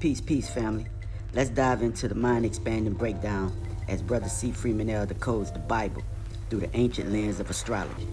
Peace, family. Let's dive into the mind-expanding breakdown as Brother C. Freeman decodes the Bible through the ancient lens of astrology.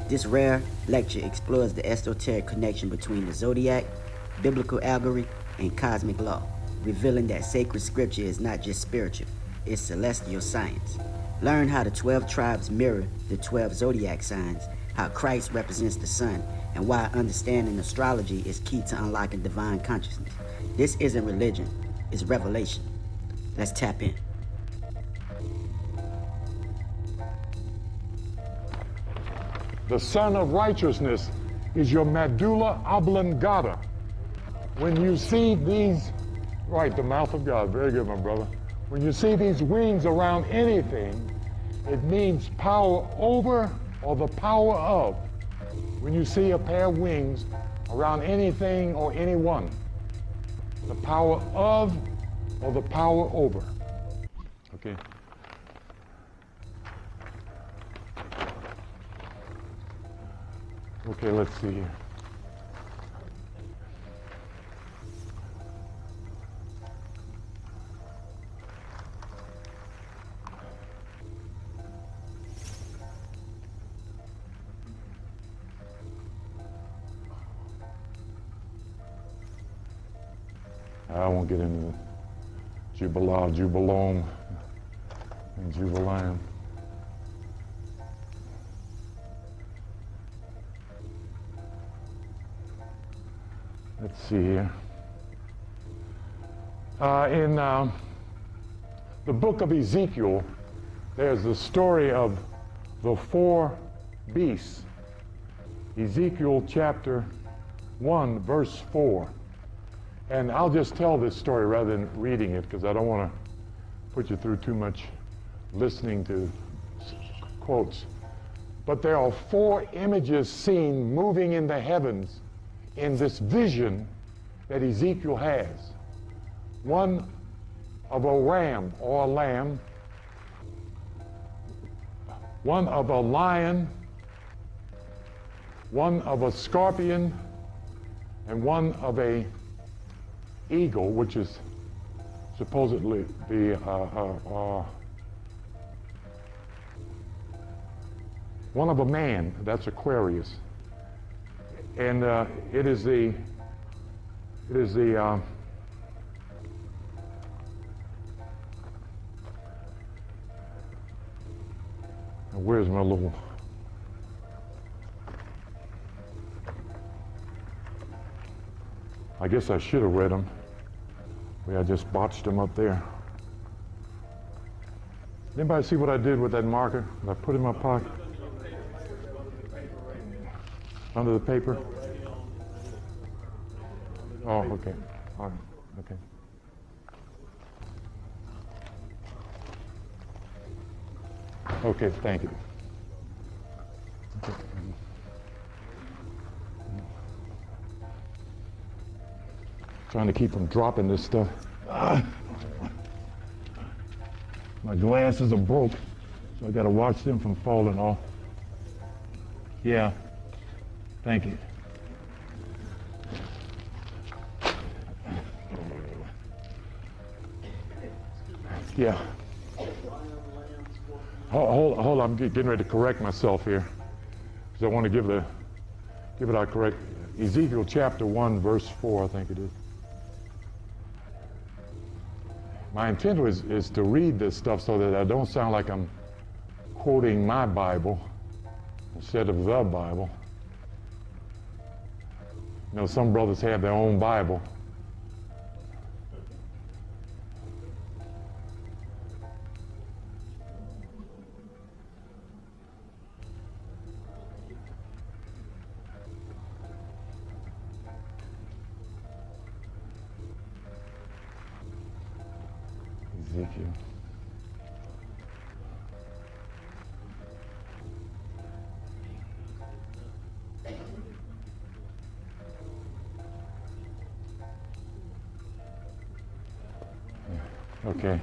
This rare lecture explores the esoteric connection between the zodiac, biblical allegory, and cosmic law, revealing that sacred scripture is not just spiritual, it's celestial science. Learn how the 12 tribes mirror the 12 zodiac signs, how Christ represents the sun, and why understanding astrology is key to unlocking divine consciousness. This isn't religion, it's revelation. Let's tap in. The Son of Righteousness is your medulla oblongata. When you see these, right, the mouth of God, very good, my brother. When you see these wings around anything, it means power over or the power of. When you see a pair of wings around anything or anyone, the power of or the power over. Okay. Okay, let's see here. I won't get into the Jubilah, Jubilome, and Jubilam. Let's see here. In the book of Ezekiel, there's the story of the 4 beasts. Ezekiel chapter 1, verse 4. And I'll just tell this story rather than reading it because I don't want to put you through too much listening to quotes. But there are 4 images seen moving in the heavens in this vision that Ezekiel has. One of a ram or a lamb, one of a lion, one of a scorpion, and one of a eagle, which is supposedly the one of a man. That's Aquarius, and it is the where's my little? I guess I should have read them. I just botched them up there. Anybody see what I did with that marker? I put it in my pocket. Under the paper? Oh, okay. All right. Okay. Okay, thank you. Okay. Trying to keep from dropping this stuff. My glasses are broke, so I got to watch them from falling off. Yeah, thank you. Yeah. Hold on, I'm getting ready to correct myself here, because I want to give it out correct. Ezekiel chapter 1, verse 4, I think it is. My intent is to read this stuff so that I don't sound like I'm quoting my Bible instead of the Bible. You know, some brothers have their own Bible. Ezekiel. Okay.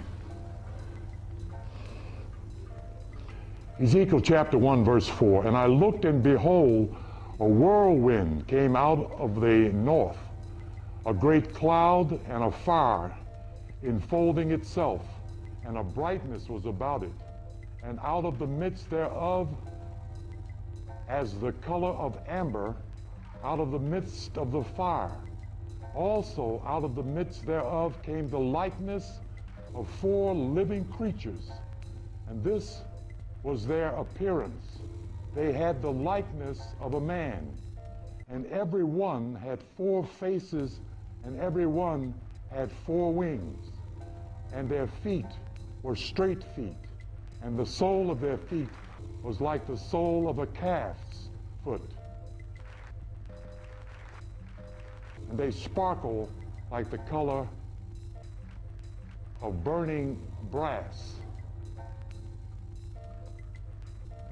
Ezekiel chapter 1, verse 4. And I looked, and behold, a whirlwind came out of the north, a great cloud and a fire enfolding itself, and a brightness was about it, and out of the midst thereof, as the color of amber, out of the midst of the fire. Also out of the midst thereof came the likeness of 4 living creatures, and this was their appearance. They had the likeness of a man, and every one had 4 faces, and every one had 4 wings, and their feet were straight feet, and the sole of their feet was like the sole of a calf's foot. And they sparkle like the color of burning brass.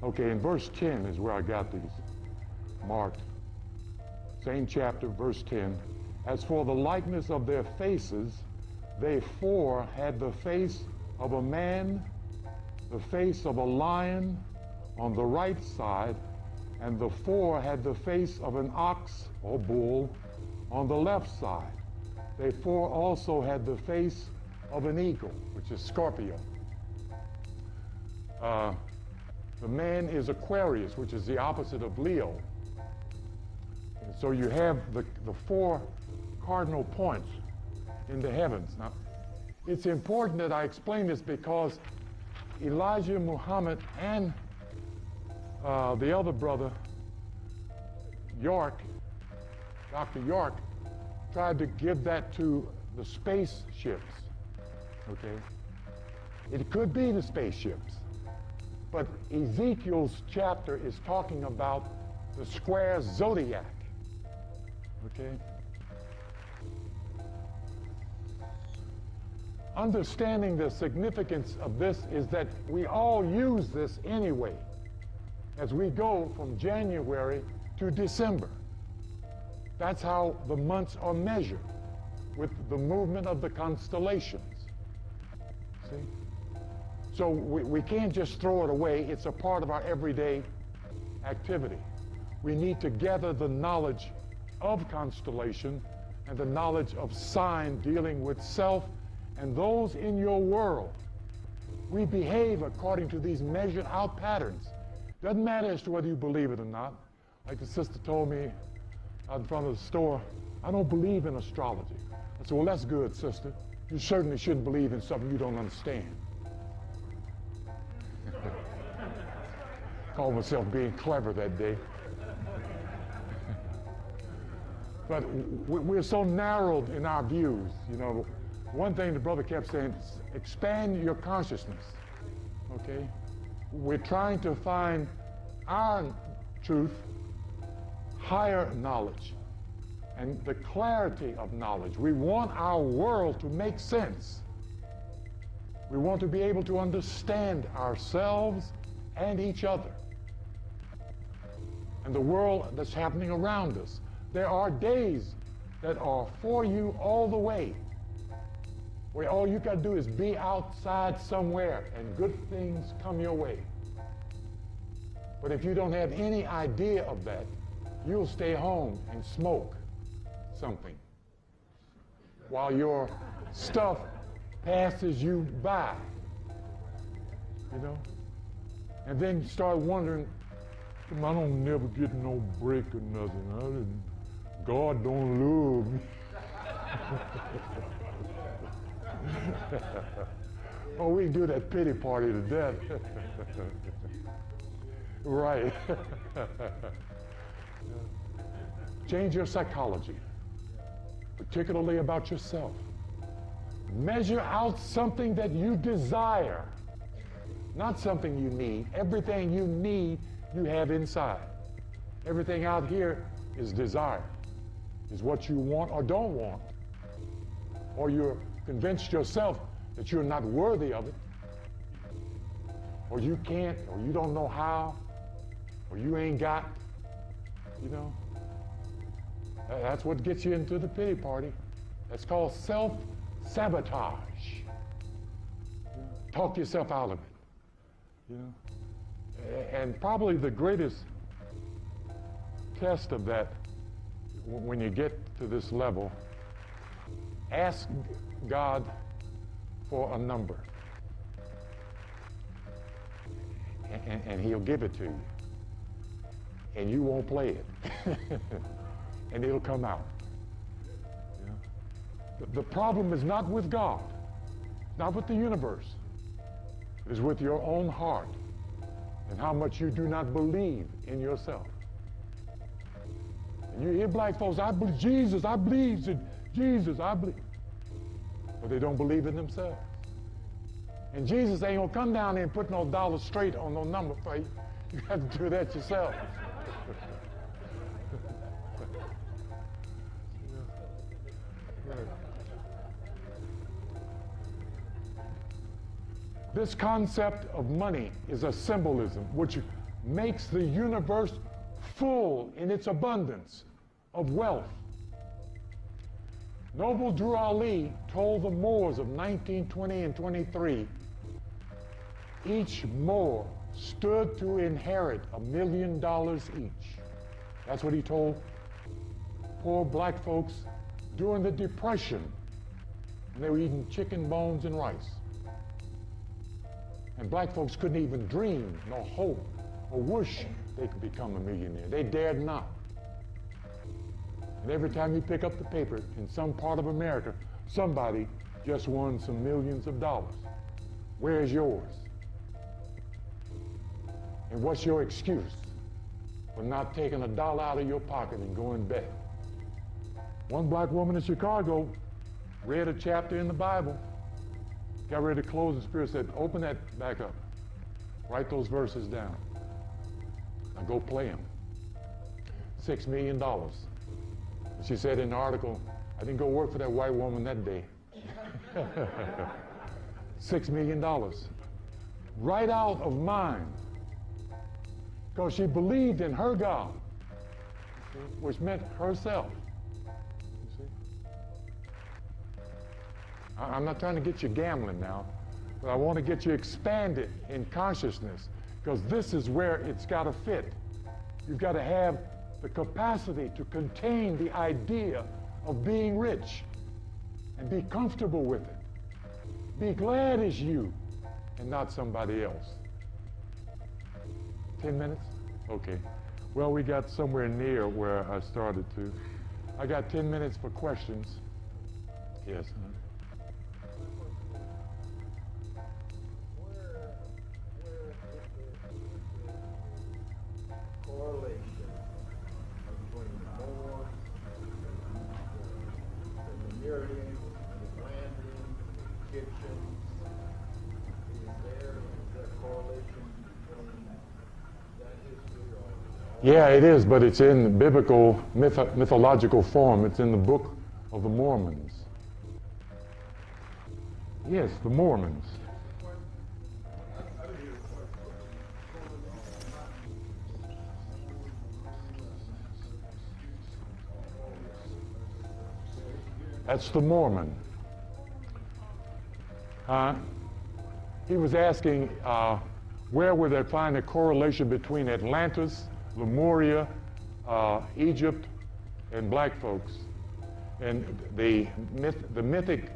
Okay, in verse 10 is where I got these marked. Same chapter, verse 10. As for the likeness of their faces, they 4 had the face of a man, the face of a lion on the right side, and the 4 had the face of an ox or bull on the left side. They 4 also had the face of an eagle, which is Scorpio. The man is Aquarius, which is the opposite of Leo. And so you have the 4 cardinal points in the heavens. Now, it's important that I explain this because Elijah Muhammad and the other brother, York, Dr. York, tried to give that to the spaceships, okay? It could be the spaceships, but Ezekiel's chapter is talking about the square zodiac, okay? Understanding the significance of this is that we all use this anyway as we go from January to December. That's how the months are measured, with the movement of the constellations. See? So we can't just throw it away. It's a part of our everyday activity. We need to gather the knowledge of constellation and the knowledge of sign dealing with self and those in your world. We behave according to these measured out patterns. Doesn't matter as to whether you believe it or not. Like the sister told me out in front of the store, I don't believe in astrology. I said, well, that's good, sister. You certainly shouldn't believe in something you don't understand. Called myself being clever that day. But we're so narrowed in our views. You know, one thing the brother kept saying is expand your consciousness, okay? We're trying to find our truth, higher knowledge, and the clarity of knowledge. We want our world to make sense. We want to be able to understand ourselves and each other and the world that's happening around us. There are days that are for you all the way, where all you got to do is be outside somewhere and good things come your way. But if you don't have any idea of that, you'll stay home and smoke something while your stuff passes you by, you know? And then you start wondering, I don't never get no break or nothing. God don't love me. Oh, we can do that pity party to death. Right. Change your psychology, particularly about yourself. Measure out something that you desire, not something you need. Everything you need, you have inside. Everything out here is desire, is what you want or don't want. Or you're convinced yourself that you're not worthy of it, or you can't, or you don't know how, or you ain't got, you know. That's what gets you into the pity party. That's called self-sabotage. Talk yourself out of it, you know. And probably the greatest test of that, when you get to this level, Ask God for a number, and he'll give it to you. And you won't play it. And it'll come out. You know? The problem is not with God, not with the universe. It is with your own heart and how much you do not believe in yourself. And you hear black folks, I believe Jesus, I believe in Jesus, I believe. But they don't believe in themselves. And Jesus ain't gonna come down there and put no dollar straight on no number for you. You have to do that yourself. This concept of money is a symbolism which makes the universe full in its abundance of wealth. Noble Drew Ali told the Moors of 1920 and 23, each Moor stood to inherit $1 million each. That's what he told poor black folks during the Depression, when they were eating chicken bones and rice. And black folks couldn't even dream, nor hope, or wish they could become a millionaire. They dared not. And every time you pick up the paper in some part of America, somebody just won some millions of dollars. Where's yours? And what's your excuse for not taking $1 out of your pocket and going to bed? One black woman in Chicago read a chapter in the Bible, got ready to close, and the Spirit said, open that back up. Write those verses down. Now go play them. $6 million. She said in the article, I didn't go work for that white woman that day. $6 million. Right out of mind. Because she believed in her God, which meant herself. You see? I'm not trying to get you gambling now, but I want to get you expanded in consciousness, because this is where it's got to fit. You've got to have the capacity to contain the idea of being rich and be comfortable with it. Be glad it's you and not somebody else. 10 minutes? Okay. Well, we got somewhere near where I started to. I got 10 minutes for questions. Yes. Correlation between the Moors, the Lemurians, the Atlanteans, the Egyptians. Is there correlation between that history or? Yeah, it is, but it's in biblical mythological form. It's in the Book of the Mormons. Yes, the Mormons. That's the Mormon. He was asking where would they find a correlation between Atlantis, Lemuria, Egypt, and black folks. And the mythic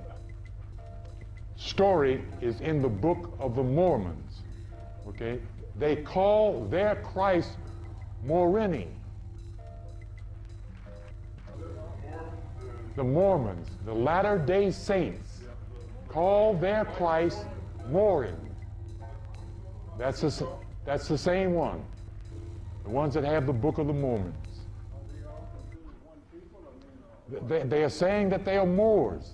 story is in the Book of the Mormons. Okay? They call their Christ Morini. The Mormons, the Latter-day Saints, call their Christ Morin. That's the same one. The ones that have the Book of the Mormons. They are saying that they are Moors.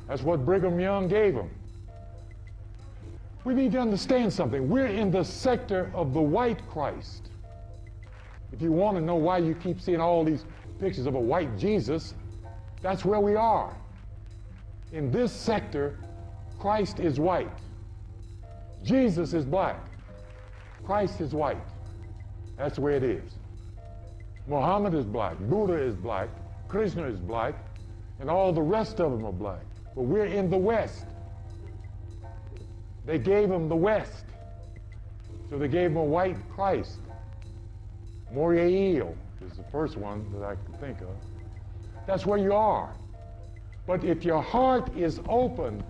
That's what Brigham Young gave them. We need to understand something. We're in the sector of the white Christ. If you want to know why you keep seeing all these pictures of a white Jesus, that's where we are. In this sector, Christ is white. Jesus is black. Christ is white. That's the way it is. Muhammad is black. Buddha is black. Krishna is black. And all the rest of them are black. But we're in the West. They gave him the West. So they gave him a white Christ. Moriel is the first one that I can think of. That's where you are. But if your heart is open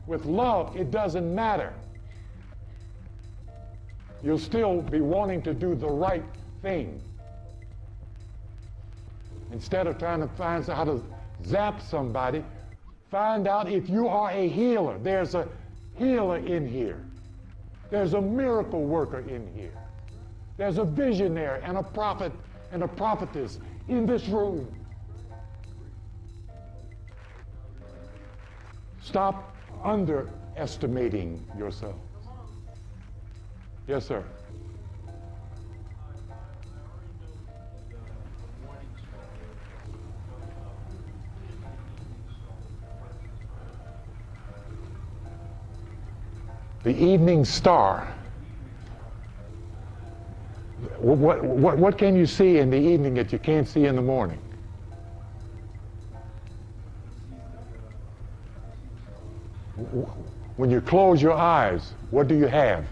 with love, it doesn't matter. You'll still be wanting to do the right thing. Instead of trying to find out how to zap somebody, find out if you are a healer. There's a healer in here. There's a miracle worker in here. There's a visionary and a prophet and a prophetess in this room. Stop underestimating yourself. Yes, sir. The evening star. What can you see in the evening that you can't see in the morning? When you close your eyes, what do you have?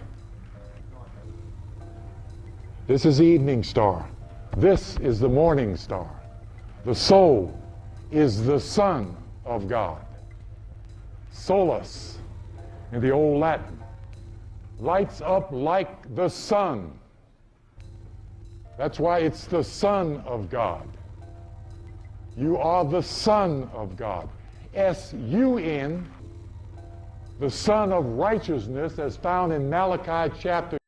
This is the evening star. This is the morning star. The soul is the Son of God. Solus, in the old Latin, lights up like the sun. That's why it's the Son of God. You are the Son of God. S-U-N, the Son of Righteousness, as found in Malachi chapter